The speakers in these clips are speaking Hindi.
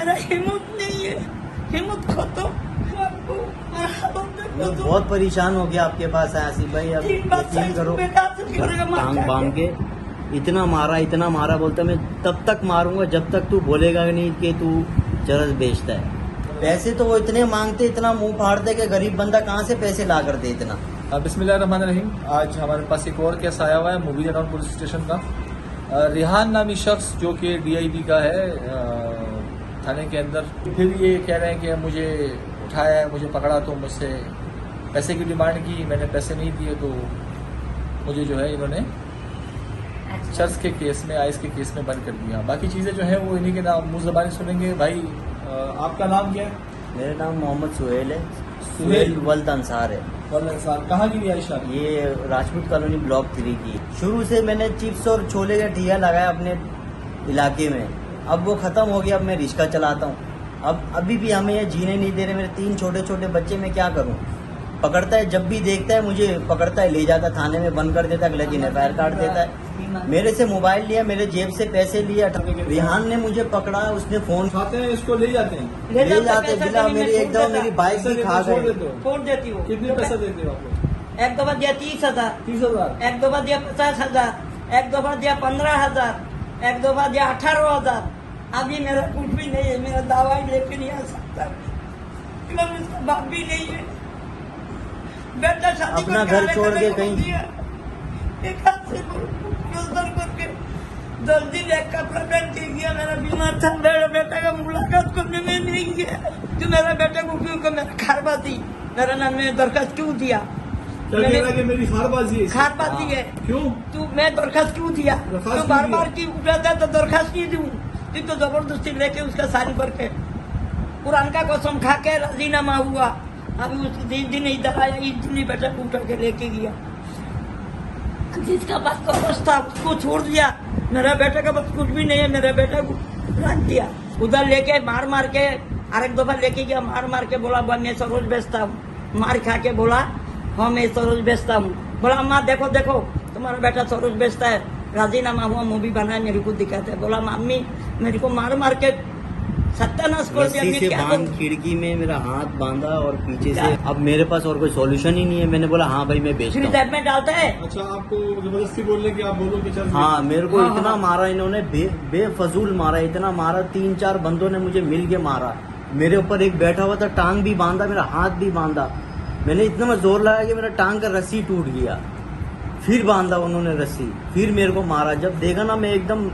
मेरा हिम्मत नहीं है, हिम्मत खत्म। बहुत परेशान हो गया आपके पास आया आसिफ भाई। अब यकीन करो, टांग बांध के इतना मारा बोलता मैं तब तक मारूंगा जब तक तू बोलेगा नहीं कि तू चरस बेचता है। पैसे तो वो इतने मांगते, इतना मुंह फाड़ते कि गरीब बंदा कहाँ से पैसे ला कर दे इतना। बिस्मिल्लाहिर्रहमानिर्रहीम। आज हमारे पास एक और केस आया हुआ है मोबिलिया टाउन पुलिस स्टेशन का। रिहान नामी शख्स जो कि DIB का है थाने के अंदर, फिर ये कह रहे हैं कि मुझे उठाया है, मुझे पकड़ा तो मुझसे पैसे की डिमांड की, मैंने पैसे नहीं दिए तो मुझे जो है इन्होंने चर्च के केस में, आइस के केस में बंद कर दिया। बाकी चीज़ें जो है वो इन्हीं के नाम मुँह ज़बानी सुनेंगे। भाई आपका नाम क्या है? मेरा नाम मोहम्मद सुहेल है। सुहेल वल्द अंसार है। वल्द अंसार कहाँ की रिहाइशा? ये राजपूत कॉलोनी ब्लॉक 3 की। शुरू से मैंने चिप्स और छोले का ठिया लगाया अपने इलाके में। अब वो खत्म हो गया, अब मैं रिक्शा चलाता हूँ। अब अभी भी हमें ये जीने नहीं दे रहे। मेरे 3 छोटे छोटे बच्चे, मैं क्या करूँ? पकड़ता है, जब भी देखता है मुझे पकड़ता है, ले जाता थाने में, बंद कर देता है, अगले दिन FIR काट देता है। मेरे से मोबाइल लिया, मेरे जेब से पैसे लिए। रिहान ने मुझे पकड़ा, उसने फोन खाते हैं, इसको ले जाते हैं, बिना मेरी एकदम मेरी बाइक भी खा गए। छोड़ देती हूँ। कितने पैसा देते हो आप लोग? एक दफा दिया 30,000, 30,000, एक दफा दिया 50,000, एक दफा दिया 15,000, एक दफा दिया 18,000। अभी मेरा कुछ भी नहीं है, मेरा दवाई लेके नहीं आ सकता, इसका बाप भी नहीं है। बेटा शादी अपना घर छोड़ के कहीं एक हाथ से करके 10 दिन एक कपड़ा पहन के गया। मेरा बीमार था, मेरे बेटा का मुलाकात करने में नहीं गया। तो मेरा बेटा को क्यों मेरा खारबाजी, मेरा नाम में दरखास्त क्यों दिया? मेरी खारबाजी है। क्यों? तू मैं दरखास्त क्यों दिया? तो बार बार की उठाता तो दरखास्त नहीं दूं, तो जबरदस्ती लेके उसका सारी भर के कुरान का कसम खा के राजीनामा हुआ। अभी उसको 3 दिन इधर आया, इस दिन बेटा को उठा के लेके गया। जिसका पास कपस था उसको छोड़ दिया। मेरा बेटा का बस कुछ भी नहीं है, मेरा बेटा को रख दिया। उधर लेके मार के एक दफा लेके गया, मार के बोला मैं सरोज बेचता हूँ। मार खा के बोला हाँ मैं सरोज बेचता हूँ। बोला अम्मा देखो तुम्हारा बेटा सरोज बेचता है। राजीनामा हुआ, मूवी बनाया, मेरे को दिखाते है। बोला मम्मी मेरे को मार के सत्यानाश कर दिया। रस्सी से बांध खिड़की में मेरा हाथ बांधा और पीछे से। अब मेरे पास और कोई सॉल्यूशन ही नहीं है। मैंने बोला हाँ भाई मैं बेचता हूँ। में डालता है। अच्छा, आपको जबरदस्ती बोल रहे कि आप बोलो कि चल। हाँ, मेरे को इतना मारा इन्होंने, बेफजूल मारा, इतना मारा। 3-4 बंदों ने मुझे मिल के मारा। मेरे ऊपर एक बैठा हुआ था, टांग भी बांधा, मेरा हाथ भी बांधा। मैंने इतना जोर लगाया कि मेरा टांग का रस्सी टूट गया। फिर बांधा उन्होंने रस्सी, फिर मेरे को मारा। जब देखा ना मैं एकदम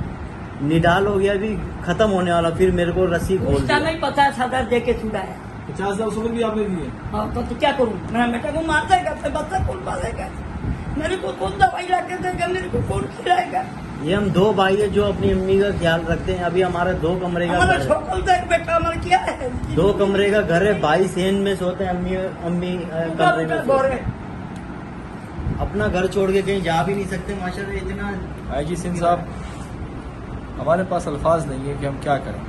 निडाल हो गया, अभी खत्म होने वाला, फिर मेरे को रस्सी खोल दिया। नहीं 50,000 दे के छुड़ाया। 50,000 भी आपने दिए? हाँ, तो क्या करूँ? मेरा बेटा को मार देगा, बच्चा कौन पालेगा? मेरे को कौन दवाई ला के देगा? मेरे को कौन खिलाएगा? ये हम 2 भाई है जो अपनी अम्मी का ख्याल रखते हैं। अभी हमारे 2 कमरे का घर है। बेटा हमारा क्या है? 2 कमरे का घर है। 22 सेन में सोते हैं, अम्मी कमरे में सोते हैं। अपना घर छोड़ के कहीं जा भी नहीं सकते। माशाल्लाह इतना। IG सिंह साहब, हमारे पास अल्फाज नहीं है कि हम क्या करें।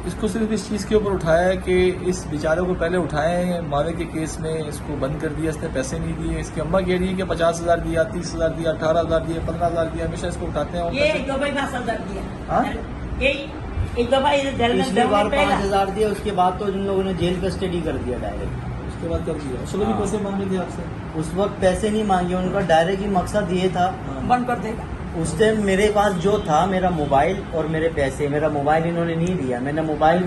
इसको सिर्फ इस चीज़ के ऊपर उठाया है कि इस बेचारे को पहले उठाए मावे के केस में, इसको बंद कर दिया, इसने पैसे नहीं दिए। इसकी अम्मा कह रही है कि 50,000 दिया, 30,000 दिया, 18,000 दिया, 15,000 दिया। हमेशा इसको उठाते हैं। ये एक दफा 5,000 दिया। एक दफा पिछली बार 5,000 दिया, उसके बाद तो जिन लोगों ने जेल कस्टडी कर दिया डायरेक्ट। उसके बाद कर दिया। उसको भी पैसे मांगे थे आपसे? उस वक्त पैसे नहीं मांगे, उनका डायरेक्ट ही मकसद ये था बंद कर देगा। उस टाइम मेरे पास जो था मेरा मोबाइल और मेरे पैसे। मेरा मोबाइल इन्होंने नहीं दिया। मैंने मोबाइल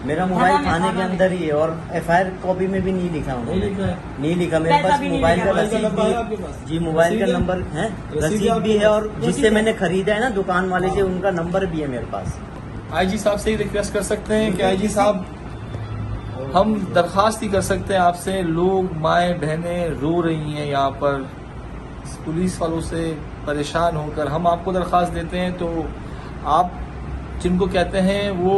मेरा मोबाइल थाने के अंदर ही है और FIR कॉपी में भी नहीं लिखा उन्होंने। नहीं लिखा। मेरे पास मोबाइल का रसीद भी, जी मोबाइल का नंबर है, रसीद भी है, और जिससे मैंने खरीदा है ना दुकान वाले से, उनका नंबर भी है मेरे पास। IG साहब से ही रिक्वेस्ट कर सकते हैं कि IG साहब, हम दरख्वास्त ही कर सकते हैं आपसे। लोग, माएँ बहनें रो रही हैं यहाँ पर पुलिस वालों से परेशान होकर। हम आपको दरख्वास्त देते हैं तो आप जिनको कहते हैं वो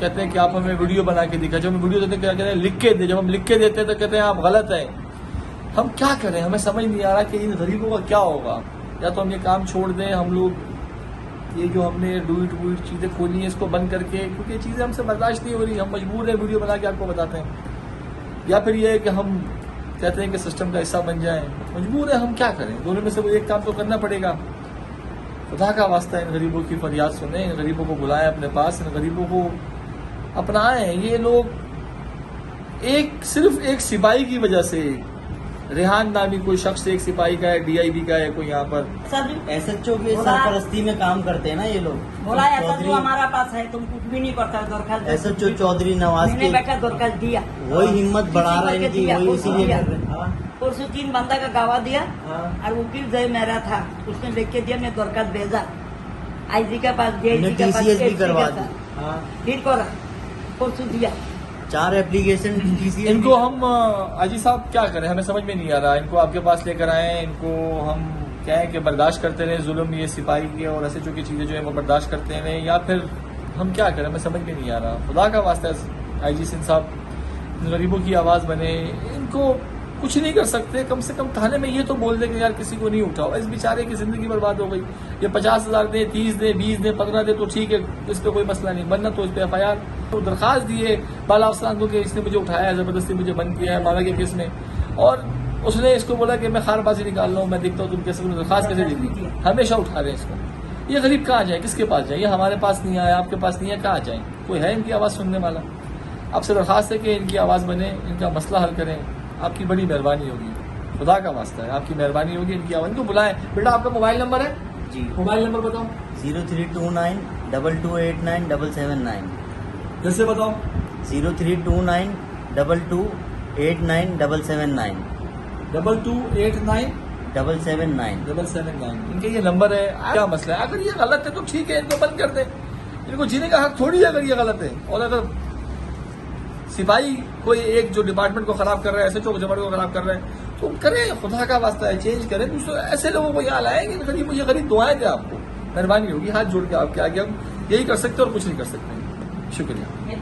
कहते हैं कि आप हमें वीडियो बना के दिखा। जब हम वीडियो देते हैं क्या कहते हैं, लिख के दे। जब हम लिख के देते हैं तो कहते हैं आप गलत है। हम क्या करें? हमें समझ नहीं आ रहा कि इन गरीबों का क्या होगा। या तो हम ये काम छोड़ दें, हम लोग ये जो हमने डूइट चीज़ें खोली हैं इसको बंद करके, क्योंकि ये चीज़ें हमसे बर्दाश्त नहीं हो रही। हम मजबूर है वीडियो बना के आपको बताते हैं। या फिर ये है कि हम कहते हैं कि सिस्टम का हिस्सा बन जाए। मजबूर है, हम क्या करें? दोनों में से कोई एक काम तो करना पड़ेगा। खुदा का वास्ता इन गरीबों की फरियाद सुने, इन गरीबों को बुलाएं अपने पास, इन गरीबों को अपनाएं। ये लोग सिर्फ एक सिपाही की वजह से, रेहान नामी कोई शख्स एक सिपाही का है, डीआईबी का है कोई यहाँ पर, सर एसएचओ की बोला- सरपरस्ती में काम करते हैं ना ये लोग। बोला ऐसा जो हमारा पास है तुम कुछ भी नहीं करता, दरखास्त एसएचओ चौधरी नवाज मैंने के बेटा दरखास्त दिया, वही हिम्मत बढ़ा रहा है इनकी, वही इसीलिए कर रहे हैं। हाँ, परसों 3 बंदा का गवाह दिया हाँ। और वकील जय मेरा था, उसने लिख के दिया, मैं दरखास्त भेजा आईजी के पास, डीआईजी हमने के पास, TCS भी एसपी के करवा पास। दी। हाँ, फिर करा परसों दिया। 4 एप्लीकेशन TCS इनको हम आजी साहब क्या करें, हमें समझ में नहीं आ रहा। इनको आपके पास लेकर आए, इनको हम कहें कि बर्दाश्त करते रहे जुल्म, ये सिपाही की और एसएचओ की चीजें जो है वो बर्दाश्त करते रहे, या फिर हम क्या करें, हमें समझ में नहीं आ रहा। खुदा का वास्ता है आईजी सिंह साहब, इन गरीबों की आवाज बने। इनको कुछ नहीं कर सकते, कम से कम थाने में ये तो बोल दे कि यार किसी को नहीं उठाओ, इस बेचारे की जिंदगी बर्बाद हो गई। ये 50,000 दे, 30 दे, 20 दे, 15 दे तो ठीक है, इस पे कोई मसला नहीं, बनना तो इस पे FIR तो दरखास्त दिए बाला अफसरान को कि इसने मुझे उठाया, जबरदस्ती मुझे बंद किया है माला के केस में, और उसने इसको बोला कि मैं खारबाजी निकाल रहा हूँ, मैं देखता हूँ तुम कैसे, दरखास्त कैसे दे दी। हमेशा उठा रहे हैं इसको। ये गरीब कहाँ जाए, किसके पास जाए? ये हमारे पास नहीं आया, आपके पास नहीं है, कहाँ जाए? कोई है इनकी आवाज़ सुनने वाला? आपसे दरखास्त है कि इनकी आवाज़ बने, इनका मसला हल करें, आपकी बड़ी मेहरबानी होगी। खुदा का वास्ता है, आपकी मेहरबानी होगी, इनकी आवाज़ इनको बुलाएं। बेटा आपका मोबाइल नंबर है? जी, मोबाइल नंबर बताओ। 0329 2289 779 फिर से बताओ। 0329 2289 779 2289 779। इनके ये नंबर है। क्या मसला है? अगर ये गलत है तो ठीक है, इनको बंद कर दें। इनको जीने का हक थोड़ी है अगर ये गलत है। और अगर सिपाही कोई एक जो डिपार्टमेंट को खराब कर रहा है, एसएचओ डिपार्टमेंट को खराब कर रहा है, तो करें, खुदा का वास्ता है, चेंज करें। दूसरे ऐसे लोगों को यहाँ लाएंगे, ये गरीब दुआएं दें आपको, मेहरबानी होगी, हाथ जोड़ के आपके आगे हम यही कर सकते और कुछ नहीं कर सकते। शुक्रिया।